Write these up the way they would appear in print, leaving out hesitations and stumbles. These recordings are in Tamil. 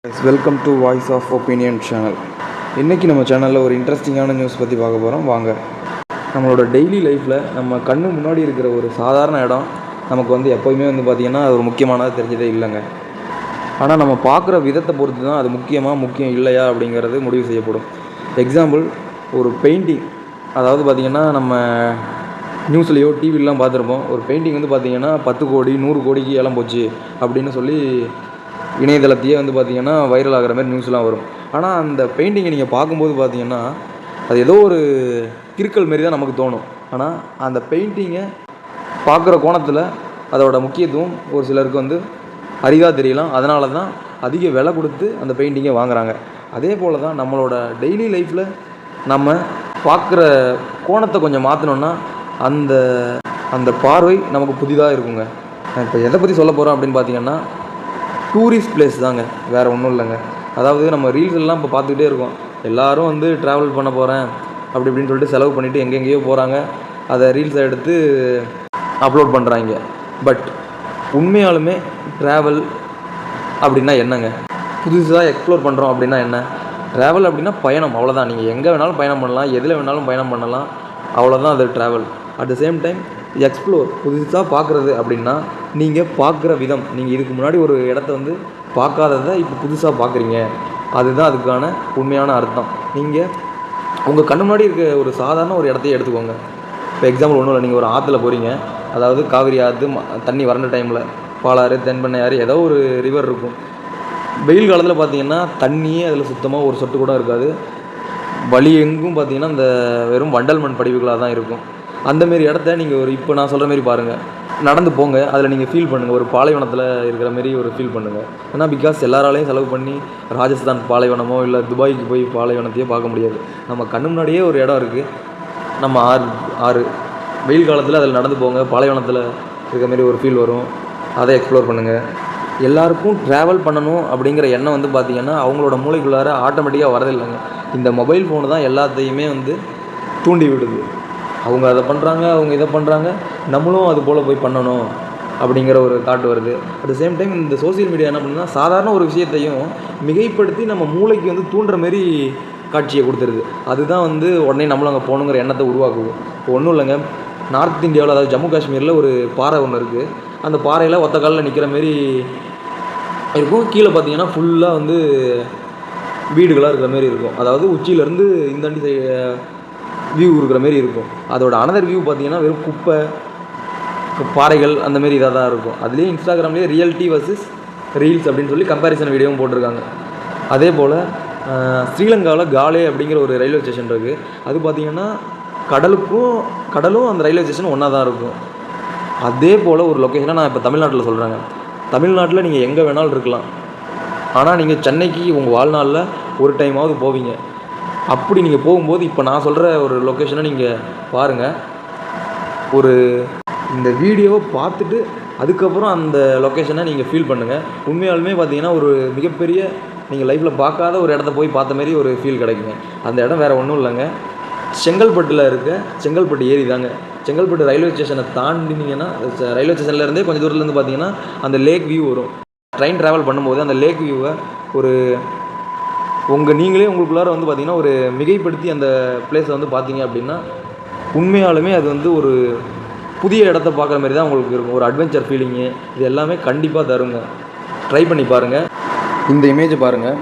Welcome to voice of opinion channel. இன்றைக்கி நம்ம சேனலில் ஒரு இன்ட்ரெஸ்டிங்கான நியூஸ் பற்றி பார்க்க போகிறோம். வாங்க. நம்மளோட டெய்லி லைஃப்பில் நம்ம கண்ணு முன்னாடி இருக்கிற ஒரு சாதாரண இடம் நமக்கு எப்போயுமே பார்த்திங்கன்னா அது ஒரு முக்கியமானதாக தெரிஞ்சதே இல்லைங்க. ஆனால் நம்ம பார்க்குற விதத்தை பொறுத்து தான் அது முக்கியம் இல்லையா அப்படிங்கிறது முடிவு செய்யப்படும். எக்ஸாம்பிள், ஒரு பெயிண்டிங், அதாவது பார்த்திங்கன்னா நம்ம நியூஸ்லேயோ டிவிலெலாம் பார்த்துருப்போம். ஒரு பெயிண்டிங் பார்த்திங்கன்னா 10 கோடி 100 கோடிக்கு ஏலம் போச்சு அப்படின்னு சொல்லி இணையதளத்தையே பார்த்திங்கன்னா வைரல் ஆகிற மாதிரி நியூஸ்லாம் வரும். ஆனால் அந்த பெயிண்டிங்கை நீங்கள் பார்க்கும்போது பார்த்திங்கன்னா அது ஏதோ ஒரு கிறுக்கல் மாரி தான் நமக்கு தோணும். ஆனால் அந்த பெயிண்டிங்கை பார்க்குற கோணத்தில் அதோட முக்கியத்துவம் ஒரு சிலருக்கு அரிதாக தெரியலாம். அதனால தான் அதிக விலை கொடுத்து அந்த பெயிண்டிங்கை வாங்குகிறாங்க. அதே போல் தான் நம்மளோட டெய்லி லைஃப்பில் நம்ம பார்க்குற கோணத்தை கொஞ்சம் மாற்றினோன்னா அந்த அந்த பார்வை நமக்கு புதிதாக இருக்குங்க. இப்போ எதை பற்றி சொல்ல போகிறோம் அப்படின்னு பார்த்திங்கன்னா, டூரிஸ்ட் பிளேஸ் தாங்க, வேறு ஒன்றும் இல்லைங்க. அதாவது நம்ம ரீல்ஸ் எல்லாம் இப்போ பார்த்துக்கிட்டே இருக்கோம். எல்லோரும் ட்ராவல் பண்ண போகிறேன் அப்படி இப்படின்னு சொல்லிட்டு செலவு பண்ணிவிட்டு எங்கெங்கேயோ போகிறாங்க. அதை ரீல்ஸை எடுத்து அப்லோட் பண்ணுறாங்க. பட் உண்மையாலுமே ட்ராவல் அப்படின்னா என்னங்க? புதுசாக எக்ஸ்ப்ளோர் பண்ணுறோம் அப்படின்னா என்ன? ட்ராவல் அப்படின்னா பயணம், அவ்வளோதான். நீங்கள் எங்கே வேணாலும் பயணம் பண்ணலாம், எதில் வேணாலும் பயணம் பண்ணலாம், அவ்வளோதான் அது travel. At the same time explore, புதுசாக பார்க்குறது அப்படின்னா நீங்கள் பார்க்குற விதம். நீங்கள் இதுக்கு முன்னாடி ஒரு இடத்த பார்க்காததை இப்போ புதுசாக பார்க்குறீங்க, அதுதான் அதுக்கான உண்மையான அர்த்தம். நீங்கள் உங்கள் கண்ணு முன்னாடி இருக்க ஒரு சாதாரண ஒரு இடத்தையே எடுத்துக்கோங்க. இப்போ எக்ஸாம்பிள் ஒன்றும் இல்லை, நீங்கள் ஒரு ஆற்றுல போகிறீங்க. அதாவது காவிரி ஆற்று தண்ணி வறண்ட டைமில் பாலாறு, தென்பெண்ணை ஆறு, ஏதோ ஒரு ரிவர் இருக்கும். வெயில் காலத்தில் பார்த்தீங்கன்னா தண்ணியே அதில் சுத்தமாக ஒரு சொட்டு கூட இருக்காது. வழி எங்கும் பார்த்தீங்கன்னா இந்த வெறும் வண்டல் மண் படிவுகளாக தான் இருக்கும். அந்தமாரி இடத்த நீங்கள் இப்போ நான் சொல்கிற மாரி பாருங்கள், நடந்து போங்க. அதில் நீங்கள் ஃபீல் பண்ணுங்கள், ஒரு பாலைவனத்தில் இருக்கிற மாரி ஒரு ஃபீல் பண்ணுங்கள். ஏன்னா பிகாஸ் எல்லாராலையும் செலவு பண்ணி ராஜஸ்தான் பாலைவனமோ இல்லை துபாய்க்கு போய் பாலைவனத்தையோ பார்க்க முடியாது. நம்ம கண்ணு முன்னாடியே ஒரு இடம் இருக்குது, நம்ம ஆறு வெயில் காலத்தில் அதில் நடந்து போங்க, பாலைவனத்தில் இருக்கிற மாரி ஒரு ஃபீல் வரும். அதை எக்ஸ்ப்ளோர் பண்ணுங்கள். எல்லாருக்கும் ட்ராவல் பண்ணணும் அப்படிங்கிற எண்ணம் பார்த்திங்கன்னா அவங்களோட மூளைக்குள்ளார ஆட்டோமேட்டிக்காக வரதில்லைங்க. இந்த மொபைல் ஃபோனு தான் எல்லாத்தையுமே தூண்டி விடுது. அவங்க அதை பண்ணுறாங்க, அவங்க இதை பண்ணுறாங்க, நம்மளும் அது போல் போய் பண்ணணும் அப்படிங்கிற ஒரு தாட் வருது. அட் த சேம் டைம் இந்த சோசியல் மீடியா என்ன பண்ணுன்னா, சாதாரண ஒரு விஷயத்தையும் மிகைப்படுத்தி நம்ம மூளைக்கு தூண்டுற மாரி காட்சியை கொடுத்துருது. அதுதான் உடனே நம்மளும் அங்கே போகணுங்கிற எண்ணத்தை உருவாக்குது. இப்போ ஒன்றும் இல்லைங்க, நார்த் இந்தியாவில், அதாவது ஜம்மு காஷ்மீரில் ஒரு பாறை ஒன்று இருக்குது. அந்த பாறையில் ஒத்த காலில் நிற்கிற மாரி இருக்கும். கீழே பார்த்தீங்கன்னா ஃபுல்லாக வீடுகளாக இருக்கிற மாரி இருக்கும். அதாவது உச்சியிலேருந்து இந்தாண்டி வியூ இருக்கிற மாரி இருக்கும். அதோட அனதர் வியூ பார்த்தீங்கன்னா வெறும் குப்பை, பாறைகள், அந்தமாரி இதாக தான் இருக்கும். அதுலேயே இன்ஸ்டாகிராம்லேயே ரியாலிட்டி வர்சஸ் ரீல்ஸ் அப்படின்னு சொல்லி கம்பேரிசன் வீடியோவும் போட்டிருக்காங்க. அதே போல் ஸ்ரீலங்காவில் காலே அப்படிங்கிற ஒரு ரயில்வே ஸ்டேஷன் இருக்குது. அது பார்த்திங்கன்னா கடலும் அந்த ரயில்வே ஸ்டேஷன் ஒன்றா தான் இருக்கும். அதே போல் ஒரு லொக்கேஷனை நான் இப்போ தமிழ்நாட்டில் சொல்கிறேங்க. தமிழ்நாட்டில் நீங்கள் எங்கே வேணாலும் இருக்கலாம், ஆனால் நீங்கள் சென்னைக்கு உங்கள் வாழ்நாளில் ஒரு டைமாவது போவீங்க. அப்படி நீங்கள் போகும்போது இப்போ நான் சொல்கிற ஒரு லொக்கேஷனை நீங்கள் பாருங்கள். இந்த வீடியோவை பார்த்துட்டு அதுக்கப்புறம் அந்த லொக்கேஷனை நீங்கள் ஃபீல் பண்ணுங்கள். உண்மையாலுமே பார்த்தீங்கன்னா ஒரு மிகப்பெரிய நீங்கள் லைஃப்பில் பார்க்காத ஒரு இடத்த போய் பார்த்த மாதிரி ஒரு ஃபீல் கிடைக்குங்க. அந்த இடம் வேறு ஒன்றும் இல்லைங்க, செங்கல்பட்டில் இருக்க செங்கல்பட்டு ஏரி தாங்க. செங்கல்பட்டு ரயில்வே ஸ்டேஷனை தாண்டினீங்கன்னா, ரயில்வே ஸ்டேஷன்லேருந்தே கொஞ்சம் தூரத்துலேருந்து பார்த்தீங்கன்னா அந்த லேக் வியூ வரும். ட்ரெயின் ட்ராவல் பண்ணும்போது அந்த லேக் வியூவை நீங்களே உங்களுக்குள்ளார பார்த்தீங்கன்னா ஒரு மிகைப்படுத்தி அந்த பிளேஸை பார்த்தீங்க அப்படின்னா உண்மையாலுமே அது ஒரு புதிய இடத்த பார்க்குற மாதிரி தான் உங்களுக்கு இருக்கும். ஒரு அட்வென்ச்சர் ஃபீலிங்கு இது எல்லாமே கண்டிப்பாக தருங்க. ட்ரை பண்ணி பாருங்கள். இந்த இமேஜை பாருங்கள்,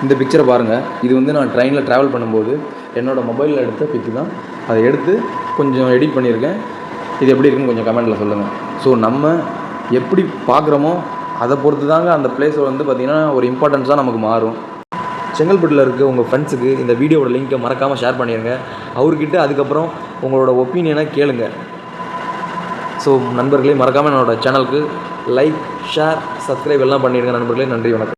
இந்த பிக்சரை பாருங்கள். இது நான் ட்ரெயினில் ட்ராவல் பண்ணும்போது என்னோடய மொபைலில் எடுத்த பிக்கு தான். அதை எடுத்து கொஞ்சம் எடிட் பண்ணியிருக்கேன். இது எப்படி இருக்குன்னு கொஞ்சம் கமெண்ட்டில் சொல்லுங்கள். ஸோ நம்ம எப்படி பார்க்குறோமோ அதை பொறுத்து தாங்க அந்த பிளேஸ் பார்த்திங்கன்னா ஒரு இம்பார்ட்டன்ஸாக நமக்கு மாறும். செங்கல்பட்டில் இருக்க உங்கள் ஃப்ரெண்ட்ஸுக்கு இந்த வீடியோவோட லிங்க்கை மறக்காமல் ஷேர் பண்ணிடுங்க. அவர்கிட்ட அதுக்கப்புறம் உங்களோட ஒப்பீனியனை கேளுங்க. ஸோ நண்பர்களே, மறக்காமல் என்னோடய சேனலுக்கு லைக், ஷேர், சப்ஸ்கிரைப் எல்லாம் பண்ணிடுங்க நண்பர்களே. நன்றி, வணக்கம்.